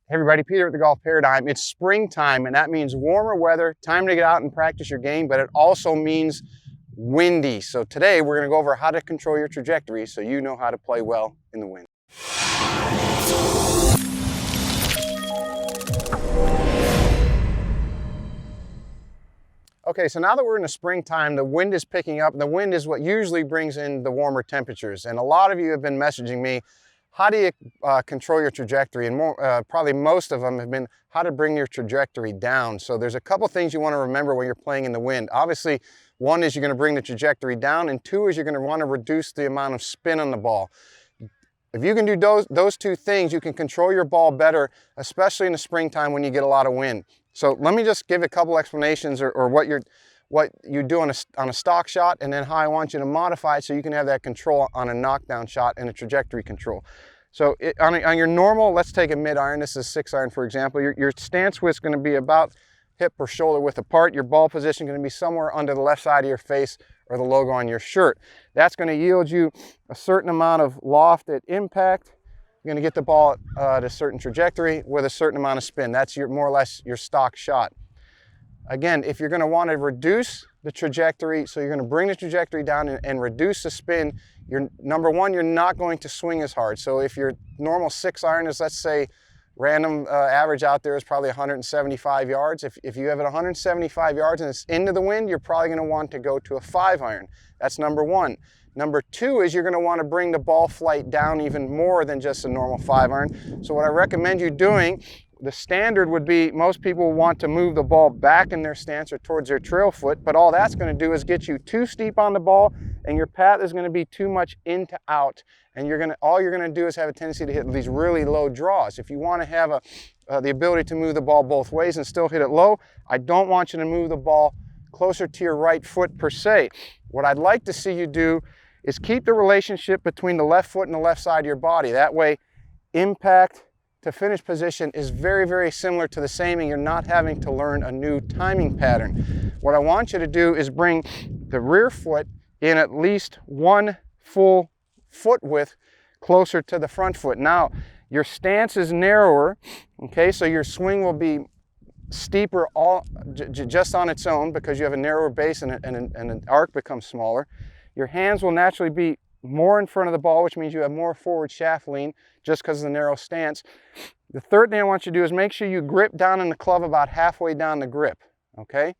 Hey everybody, Peter at the Golf Paradigm. It's springtime, and that means warmer weather, time to get out and practice your game, but it also means windy. So today we're going to go over how to control your trajectory so you know how to play well in the wind. Okay, so now that we're in the springtime, the wind is picking up. The wind is what usually brings in the warmer temperatures, and a lot of you have been messaging me, how do you control your trajectory? And probably most of them have been how to bring your trajectory down. So there's a couple things you want to remember when you're playing in the wind. Obviously, one is you're going to bring the trajectory down, and two is you're going to want to reduce the amount of spin on the ball. If you can do those two things, you can control your ball better, especially in the springtime when you get a lot of wind. So let me just give a couple explanations or what you do on a stock shot, and then how I want you to modify it so you can have that control on a knockdown shot and a trajectory control. So on your normal, let's take a mid iron, this is 6 iron for example, your stance width is going to be about hip or shoulder width apart. Your ball position is going to be somewhere under the left side of your face or the logo on your shirt. That's going to yield you a certain amount of loft at impact. You're going to get the ball at a certain trajectory with a certain amount of spin. That's more or less your stock shot. Again, if you're going to want to reduce the trajectory, so you're going to bring the trajectory down and reduce the spin, number one, you're not going to swing as hard. So if your normal 6 iron is, let's say, random average out there is probably 175 yards. If you have it 175 yards and it's into the wind, you're probably going to want to go to a 5 iron. That's number one. Number two is you're going to want to bring the ball flight down even more than just a normal 5 iron. So what I recommend you doing, the standard would be most people want to move the ball back in their stance or towards their trail foot, but all that's going to do is get you too steep on the ball, and your path is going to be too much in to out, and all you're going to do is have a tendency to hit these really low draws. If you want to have the ability to move the ball both ways and still hit it low, I don't want you to move the ball closer to your right foot per se. What I'd like to see you do is keep the relationship between the left foot and the left side of your body. That way, impact to finish position is very, very similar to the same, and you're not having to learn a new timing pattern. What I want you to do is bring the rear foot in at least one full foot width closer to the front foot. Now, your stance is narrower, okay, so your swing will be steeper just on its own because you have a narrower base and an arc becomes smaller. Your hands will naturally be more in front of the ball, which means you have more forward shaft lean just because of the narrow stance. The third thing I want you to do is make sure you grip down in the club about halfway down the grip, okay?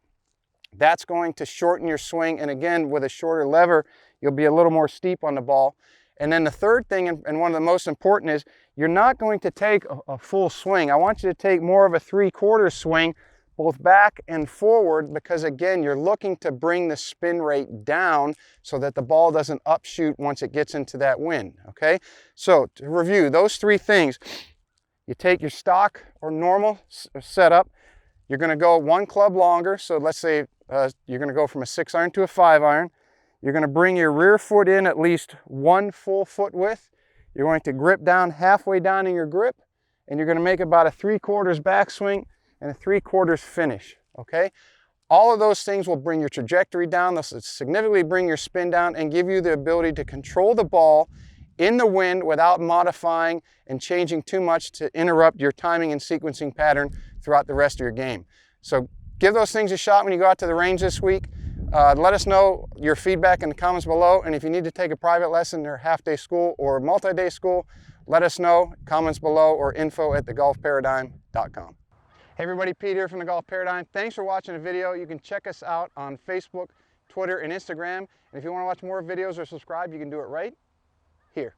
That's going to shorten your swing, and again, with a shorter lever, you'll be a little more steep on the ball. And then the third thing, and one of the most important, is you're not going to take a full swing. I want you to take more of a 3/4 swing, both back and forward, because again, you're looking to bring the spin rate down so that the ball doesn't upshoot once it gets into that wind, okay? So to review those three things, you take your stock or normal setup, you're gonna go one club longer, so let's say you're gonna go from a 6 iron to a 5 iron. You're gonna bring your rear foot in at least one full foot width. You're going to grip down halfway down in your grip, and you're gonna make about a 3/4 backswing and a 3/4 finish, okay? All of those things will bring your trajectory down, they'll significantly bring your spin down and give you the ability to control the ball in the wind without modifying and changing too much to interrupt your timing and sequencing pattern throughout the rest of your game. So give those things a shot when you go out to the range this week. Let us know your feedback in the comments below, and if you need to take a private lesson or half-day school or multi-day school, let us know, comments below or info@thegolfparadigm.com. Hey everybody, Pete here from The Golf Paradigm. Thanks for watching the video. You can check us out on Facebook, Twitter, and Instagram. And if you want to watch more videos or subscribe, you can do it right here.